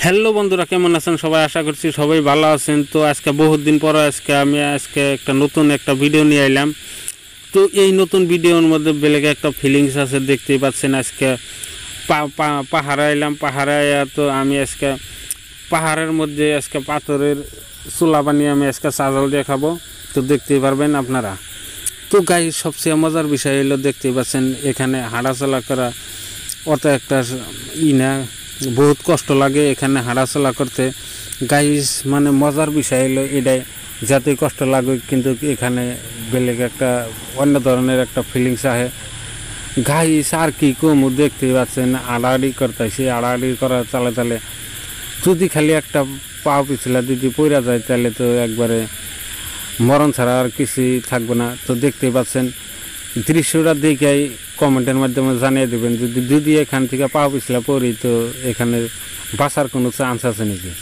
Hello বন্ধুরা, কেমন আছেন সবাই? আশা করছি সবাই ভালো আছেন। তো আজকে বহুত দিন পর আমি একটা নতুন একটা ভিডিও নিয়ে এলাম। তো এই নতুন ভিডিওর মধ্যে বেলেগ একটা ফিলিংস আছে, দেখতেই পাচ্ছেন। আজকে পাহাড়ে এলাম। পাহাড়ে তো আমি আজকে পাহাড়ের মধ্যে পাথরের চুলা বানিয়ে আমি চাজাল দিয়ে খাবো। তো দেখতেই পারবেন আপনারা। তো গাই সবচেয়ে মজার বিষয় হলো, দেখতেই পাচ্ছেন এখানে হাঁটাচলা করা অত একটা না, বহুত কষ্ট লাগে এখানে হাঁটাচলা করতে। গাইস মানে মজার বিষয় হলো এটাই, যাতে কষ্ট লাগুক কিন্তু এখানে বেলেগ একটা অন্য ধরনের একটা ফিলিংস আহে। গাইস আর কি কমু, দেখতেই পাচ্ছেন আড়াআড়ি করতেছি। আড়াআড়ি করা চালে যদি খালি একটা পা পিছলা যদি পড়া যায় তাহলে তো একবারে মরণ ছাড়া আর কিছুই থাকবে না। তো দেখতেই পাচ্ছেন দৃশ্যটা দেখেই কমেন্টের মাধ্যমে জানিয়ে দেবেন, যদি এখান থেকে পা পিছলা পড়ি তো এখানে বাঁচার কোনো চান্স আছে নাকি।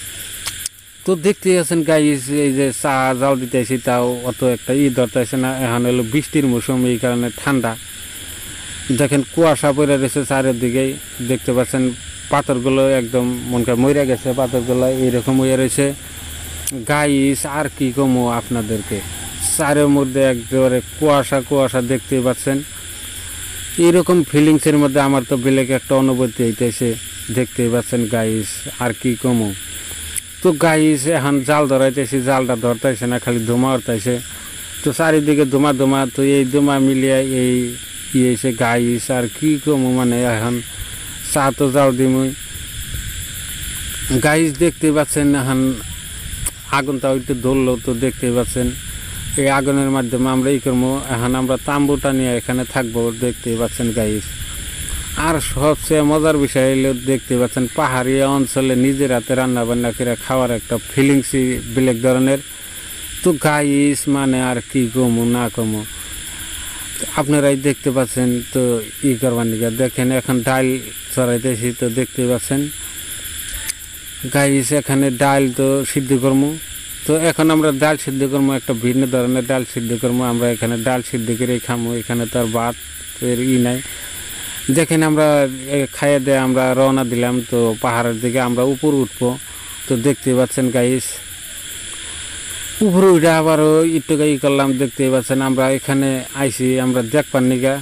তো দেখতেই আছেন গাইস, এই যে চা জাল দিতেছি তাও অত একটা ধরতেছে না। এখন হলো বৃষ্টির মৌসুম, এই কারণে ঠান্ডা। দেখেন কুয়াশা পড়ে রয়েছে চারিদিকেই। দেখতে পাচ্ছেন পাথরগুলো একদম মনকে মরে গেছে, পাথরগুলো এইরকম হয়ে রয়েছে। গাইস আর কি কমো আপনাদেরকে, চারের মধ্যে একেবারে কুয়াশা দেখতেই পাচ্ছেন। এইরকম ফিলিংসের মধ্যে আমার তো বেলেগ একটা অনুভূতি হইতেছে, দেখতেই পাচ্ছেন গাইস আর কি কমো। তো গাইস এখন জাল ধরাইতেছি, জালটা ধরতেছে না, খালি ধোঁয়া উঠতেছে। তো চারিদিকে ধোঁয়া। তো এই ধোঁয়া মিলিয়ে এই হয়েছে গাইস আর কি কমো। মানে এখন চা তো জাল দিমই। গাইস দেখতেই পাচ্ছেন এখন আগুনটা একটু ধরলো। তো দেখতেই পাচ্ছেন এই আগুনের মাধ্যমে আমরা এই করবো, এখন আমরা তাম্বুটা নিয়ে এখানে থাকবো। দেখতেই পাচ্ছেন গাইস। আর সবচেয়ে মজার বিষয় হলো, দেখতে পাচ্ছেন পাহাড়ি অঞ্চলে নিজের হাতে রান্না বান্না করে খাওয়ার একটা ফিলিংসই বেলেগ ধরনের। তো গাইস মানে আর কি কমু না কমু, আপনারাই দেখতে পাচ্ছেন। তো করবার নিকা দেখেন এখন ডাল চড়াইতেছি। তো দেখতে পাচ্ছেন গাইস এখানে ডাল তো সিদ্ধ করবো। তো এখন আমরা ডাল সিদ্ধ করবো, একটা ভিন্ন ধরনের ডাল সিদ্ধ করবো। আমরা এখানে ডাল সিদ্ধ করেই খামো, এখানে তো আর ভাতের নাই। দেখেন আমরা খাইয়ে দিয়ে আমরা রওনা দিলাম। তো পাহাড়ের দিকে আমরা উপরে উঠবো। তো দেখতে পাচ্ছেন গাইস উপরে উঠে আবারও একটু করলাম। দেখতে পাচ্ছেন আমরা এখানে আইসি আমরা দেখবার নিগা,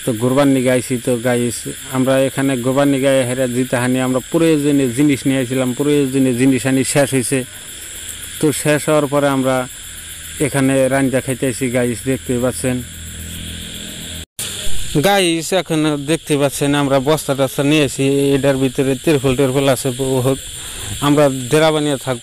তো ঘুরবার নিগা আইসি। তো গাইস আমরা এখানে ঘুরবার নিগা হেরা জিতাহানি আমরা প্রয়োজনীয় জিনিস নিয়ে আসছিলাম, প্রয়োজনীয় জিনিস আনি শেষ হয়েছে। তো শেষ হওয়ার পরে আমরা এখানে রান্না খাইতেছি গাইস, দেখতে পাচ্ছেন গাইস। এখন দেখতে পাচ্ছেন আমরা বস্তা টস্তা নিয়েছি, এটার ভিতরে তিরফল আছে বহুত। আমরা ডেরা বানিয়ে থাকবো।